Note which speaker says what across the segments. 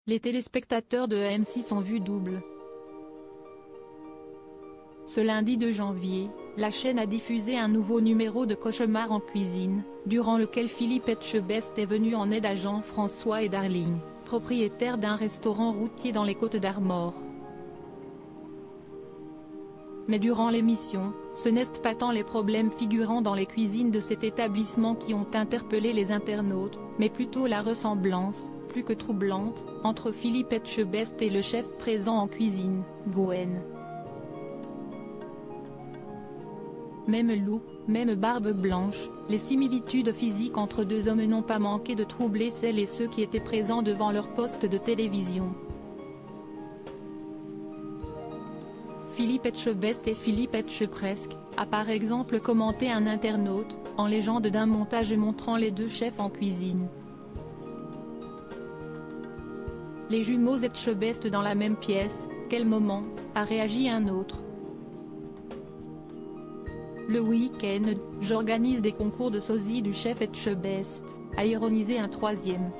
Speaker 1: Les téléspectateurs de M6 ont vu double. Ce lundi 2 janvier, la chaîne a diffusé un nouveau numéro de Cauchemar en cuisine, durant lequel Philippe Etchebest est venu en aide à Jean-François et Darling, propriétaires d'un restaurant routier dans les Côtes-d'Armor. Mais durant l'émission, ce n'est pas tant les problèmes figurant dans les cuisines de cet établissement qui ont interpellé les internautes, mais plutôt la ressemblance, plus que troublante, entre Philippe Etchebest et le chef présent en cuisine, Gwen. Même look, même barbe blanche, les similitudes physiques entre deux hommes n'ont pas manqué de troubler celles et ceux qui étaient présents devant leur poste de télévision. Philippe Etchebest et Philippe Etchepresque, a par exemple commenté un internaute, en légende d'un montage montrant les deux chefs en cuisine. Les jumeaux Etchebest dans la même pièce, quel moment, a réagi un autre. Le week-end, j'organise des concours de sosie du chef Etchebest, a ironisé un troisième.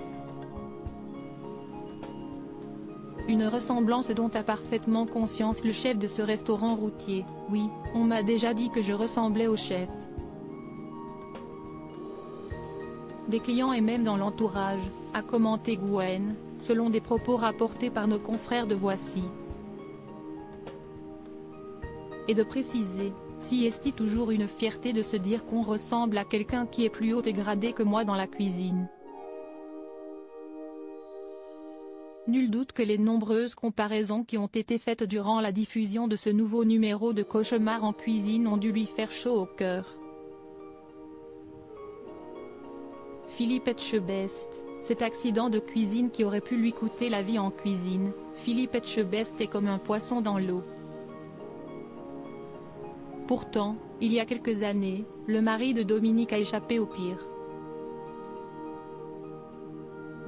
Speaker 1: Une ressemblance dont a parfaitement conscience le chef de ce restaurant routier. Oui, on m'a déjà dit que je ressemblais au chef. Des clients et même dans l'entourage, a commenté Gwen, selon des propos rapportés par nos confrères de Voici. Et de préciser, si est-il toujours une fierté de se dire qu'on ressemble à quelqu'un qui est plus haut et gradé que moi dans la cuisine. Nul doute que les nombreuses comparaisons qui ont été faites durant la diffusion de ce nouveau numéro de Cauchemar en cuisine ont dû lui faire chaud au cœur. Philippe Etchebest, cet accident de cuisine qui aurait pu lui coûter la vie en cuisine, Philippe Etchebest est comme un poisson dans l'eau. Pourtant, il y a quelques années, le mari de Dominique a échappé au pire.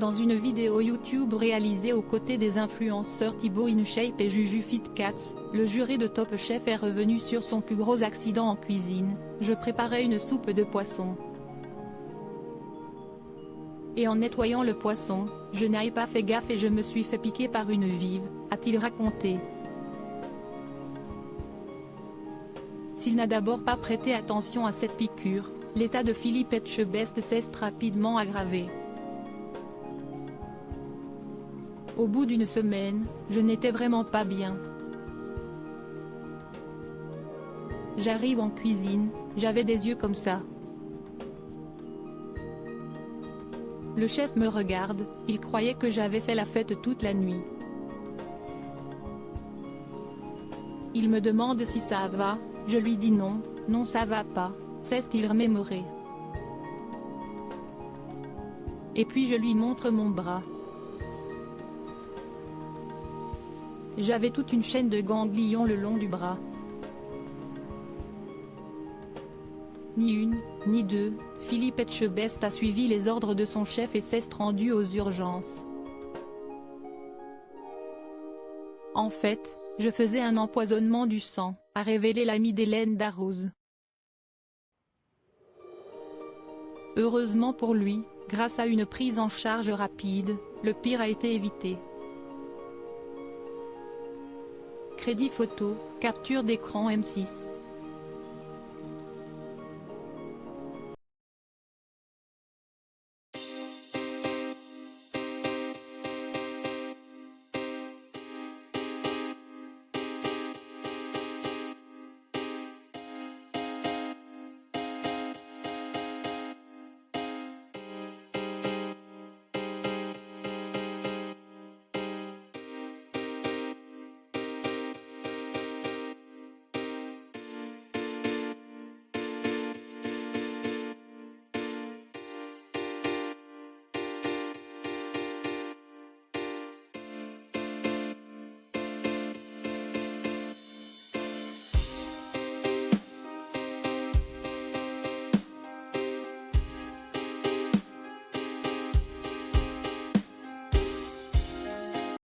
Speaker 1: Dans une vidéo YouTube réalisée aux côtés des influenceurs Thibaut InShape et Juju FitCat, le jury de Top Chef est revenu sur son plus gros accident en cuisine: je préparais une soupe de poisson. Et en nettoyant le poisson, je n'ai pas fait gaffe et je me suis fait piquer par une vive, a-t-il raconté. S'il n'a d'abord pas prêté attention à cette piqûre, l'état de Philippe Etchebest s'est rapidement aggravé. Au bout d'une semaine, je n'étais vraiment pas bien. J'arrive en cuisine, j'avais des yeux comme ça. Le chef me regarde, il croyait que j'avais fait la fête toute la nuit. Il me demande si ça va, je lui dis non, non ça va pas, s'est-il remémoré. Et puis je lui montre mon bras. J'avais toute une chaîne de ganglions le long du bras. Ni une, ni deux, Philippe Etchebest a suivi les ordres de son chef et s'est rendu aux urgences. En fait, je faisais un empoisonnement du sang, a révélé l'ami d'Hélène Darroze. Heureusement pour lui, grâce à une prise en charge rapide, le pire a été évité. Crédit photo, capture d'écran M6.